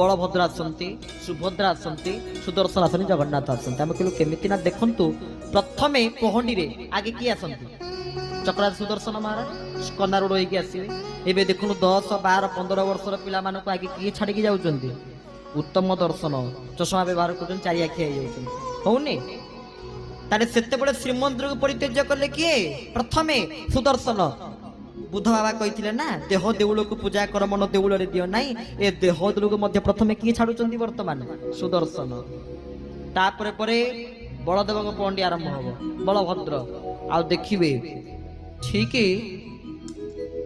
बलभद्र आसती सुभद्रा आसती सुदर्शन आसनी जगन्नाथ आसती आम कहलु केमिति ना देखंतु प्रथमे पहंडी रे आगे किए आसती चक्रार सुदर्शन महाराज कनारूढ़ होगी आसवे एवं देखु 10 12 15 वर्षर पिला आगे किए छाड़ी जाऊँच उत्तम दर्शन चषमा व्यवहार कर चारिआखिया होनी तारे सेतेबेले श्रीमंदिर को परित्यज्य कले किए प्रथमे सुदर्शन बुध बाबा कही ना देह देउल को पूजा कर मन देउल रे दियो नाई ए देह देउल को मध्य प्रथमे किए छाड़ुचंदी वर्तमान सुदर्शन तापरे परे बलदेव को पहंडी आरंभ हम बलभद्र आ देखिए ठीक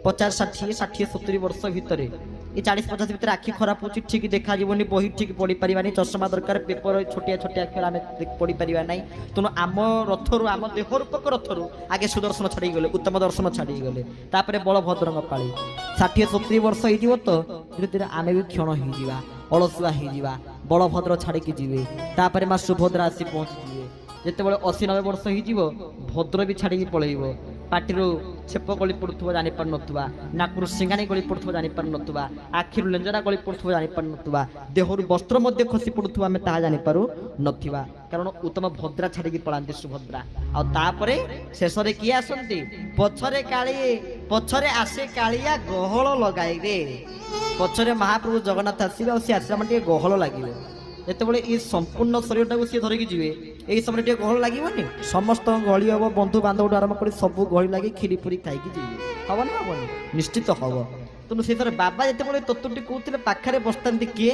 50 60 60 70 वर्ष भितर ये 40 50 भितर आखि खराब हो ठीक देखा जीवनी बही ठीक पढ़ी पारिबानी चश्मा दरकार पेपर छोटिया छोटिया अक्षर आम पढ़ी पारिबा नहीं तेणु आम रथरु आम देह रूपक रथरु आगे सुदर्शन छाड़ी गले उत्तम दर्शन छाड़ी गले तापरे बलभद्र पाली 60 70 वर्ष हो तो धीरे धीरे आम भी क्षण हो अलसुआ हो बलभद्र छाड़ी जीवे तापरे माँ सुभद्रा आसी पहुँची जिते 80 90 वर्ष हो भद्र भी छाड़ी पलैब पाटिरू छेप गली पड़ुवा जापार ना नाकरू सिंगानी गली पड़ुवा जापार ना आखिर लेंजरा गली पड़ुवा जापार ना देहरु वस्त्र मध्य खसी पड़ुवा आम ता जापारू ना कारण उत्तम भद्रा छाड़ी पलांती सुभद्रा आउे शेष किए आसती पछरे काली पछरे आसे कालिया गहल लगाइबे पछरे महाप्रभु जगन्नाथ आसवे सी आसला टे गहल लगे जितेबाला ये संपूर्ण शरीर टाक सी धरिकी जी यही समय टे गहल लगे समस्त गहली हम बंधु बांधव आरंभ कर सब गहली लगे खीरी पूरी खाई जी हम ना हम निश्चित हम तेणु से बाबा जिते तत्वटी कहते पाखे बसता किए